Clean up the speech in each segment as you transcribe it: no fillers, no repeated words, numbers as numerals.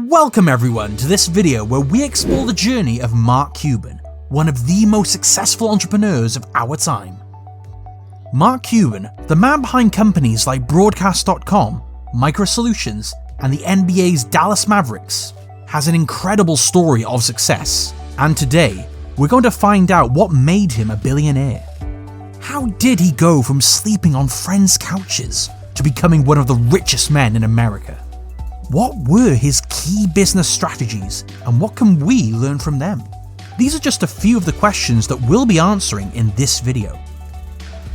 Welcome everyone to this video where we explore the journey of Mark Cuban, one of the most successful entrepreneurs of our time. Mark Cuban, the man behind companies like Broadcast.com, MicroSolutions, and the NBA's Dallas Mavericks, has an incredible story of success, and today we're going to find out what made him a billionaire. How did he go from sleeping on friends' couches to becoming one of the richest men in America? What were his key business strategies, and what can we learn from them? These are just a few of the questions that we'll be answering in this video.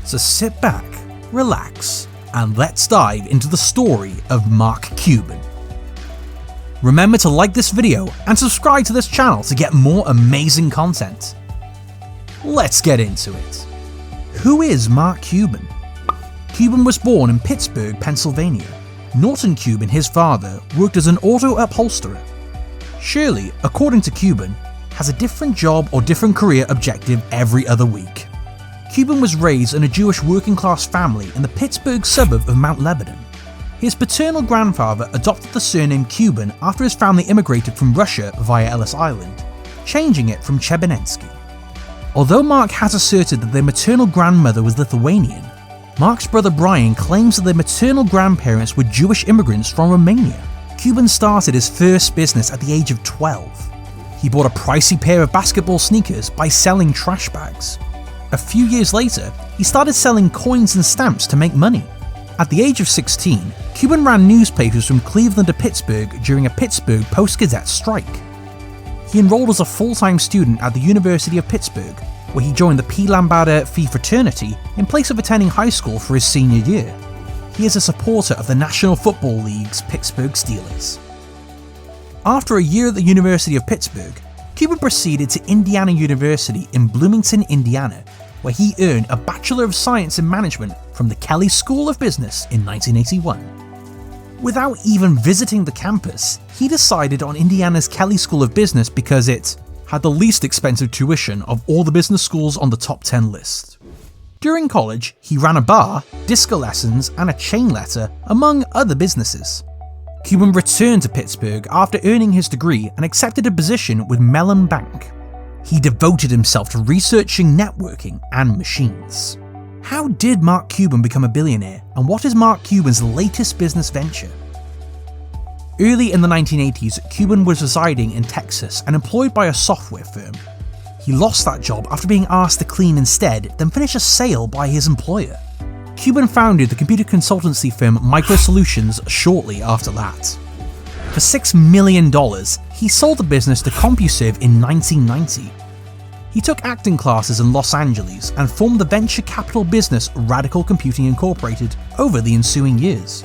So sit back, relax, and let's dive into the story of Mark Cuban. Remember to like this video and subscribe to this channel to get more amazing content. Let's get into it. Who is Mark Cuban? Cuban was born in Pittsburgh, Pennsylvania. Norton Cuban, his father, worked as an auto upholsterer. Shirley, according to Cuban, has a different job or different career objective every other week. Cuban was raised in a Jewish working-class family in the Pittsburgh suburb of Mount Lebanon. His paternal grandfather adopted the surname Cuban after his family immigrated from Russia via Ellis Island, changing it from Chebinensky. Although Mark has asserted that their maternal grandmother was Lithuanian, Mark's brother Brian claims that their maternal grandparents were Jewish immigrants from Romania. Cuban started his first business at the age of 12. He bought a pricey pair of basketball sneakers by selling trash bags. A few years later, he started selling coins and stamps to make money. At the age of 16, Cuban ran newspapers from Cleveland to Pittsburgh during a Pittsburgh Post-Gazette strike. He enrolled as a full-time student at the University of Pittsburgh, where he joined the Pi Lambda Phi fraternity in place of attending high school for his senior year. He is a supporter of the National Football League's Pittsburgh Steelers. After a year at the University of Pittsburgh, Cuban proceeded to Indiana University in Bloomington, Indiana, where he earned a Bachelor of Science in Management from the Kelley School of Business in 1981. Without even visiting the campus, he decided on Indiana's Kelley School of Business because it had the least expensive tuition of all the business schools on the top 10 list. During college, he ran a bar, disco lessons, and a chain letter, among other businesses. Cuban returned to Pittsburgh after earning his degree and accepted a position with Mellon Bank. He devoted himself to researching networking and machines. How did Mark Cuban become a billionaire, and what is Mark Cuban's latest business venture? Early in the 1980s, Cuban was residing in Texas and employed by a software firm. He lost that job after being asked to clean instead, then finish a sale by his employer. Cuban founded the computer consultancy firm MicroSolutions shortly after that. For $6 million, he sold the business to CompuServe in 1990. He took acting classes in Los Angeles and formed the venture capital business Radical Computing Incorporated over the ensuing years.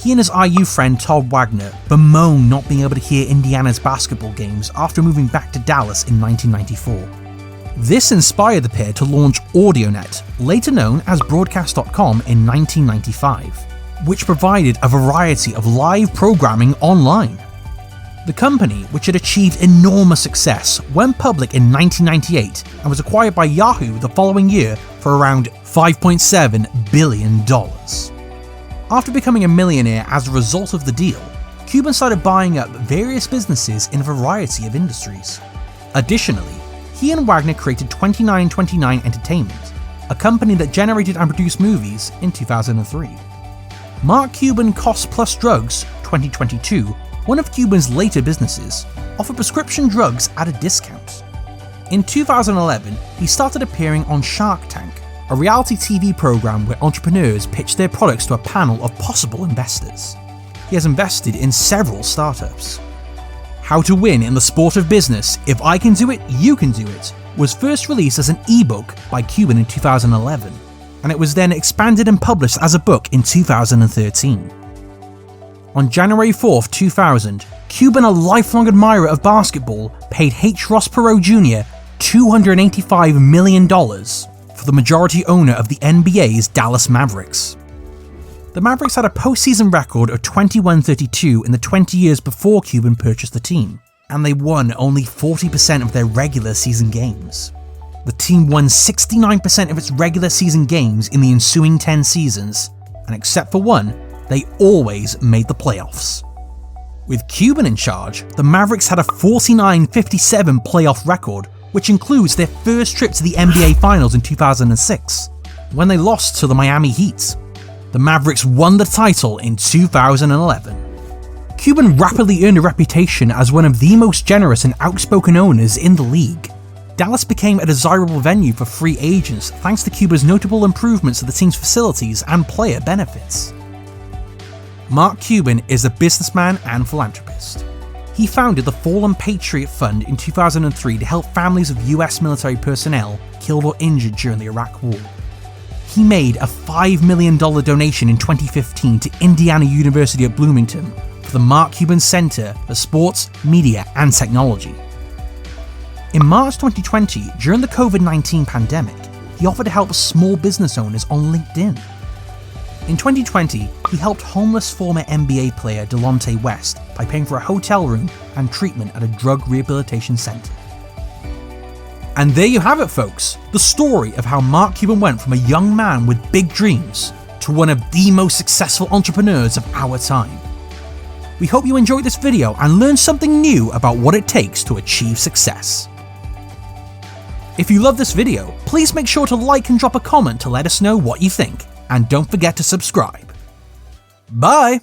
He and his IU friend Todd Wagner bemoaned not being able to hear Indiana's basketball games after moving back to Dallas in 1994. This inspired the pair to launch AudioNet, later known as Broadcast.com, in 1995, which provided a variety of live programming online. The company, which had achieved enormous success, went public in 1998 and was acquired by Yahoo the following year for around $5.7 billion. After becoming a millionaire as a result of the deal, Cuban started buying up various businesses in a variety of industries. Additionally, he and Wagner created 2929 Entertainment, a company that generated and produced movies, in 2003. Mark Cuban Cost Plus Drugs 2022, one of Cuban's later businesses, offered prescription drugs at a discount. In 2011, he started appearing on Shark Tank, a reality TV program where entrepreneurs pitch their products to a panel of possible investors. He has invested in several startups. How to Win in the Sport of Business, If I Can Do It, You Can Do It, was first released as an ebook by Cuban in 2011, and it was then expanded and published as a book in 2013. On January 4, 2000, Cuban, a lifelong admirer of basketball, paid H. Ross Perot Jr. $285 million for the majority owner of the NBA's Dallas Mavericks. The Mavericks had a postseason record of 21-32 in the 20 years before Cuban purchased the team, and they won only 40% of their regular season games. The team won 69% of its regular season games in the ensuing 10 seasons, and except for one, they always made the playoffs. With Cuban in charge, the Mavericks had a 49-57 playoff record, which includes their first trip to the NBA Finals in 2006, when they lost to the Miami Heat. The Mavericks won the title in 2011. Cuban rapidly earned a reputation as one of the most generous and outspoken owners in the league. Dallas became a desirable venue for free agents thanks to Cuba's notable improvements to the team's facilities and player benefits. Mark Cuban is a businessman and philanthropist. He founded the Fallen Patriot Fund in 2003 to help families of US military personnel killed or injured during the Iraq War. He made a $5 million donation in 2015 to Indiana University at Bloomington for the Mark Cuban Center for Sports, Media and Technology. In March 2020, during the COVID-19 pandemic, he offered to help small business owners on LinkedIn. In 2020, he helped homeless former NBA player Delonte West by paying for a hotel room and treatment at a drug rehabilitation center. And there you have it, folks, the story of how Mark Cuban went from a young man with big dreams to one of the most successful entrepreneurs of our time. We hope you enjoyed this video and learned something new about what it takes to achieve success. If you love this video, please make sure to like and drop a comment to let us know what you think, and don't forget to subscribe. Bye!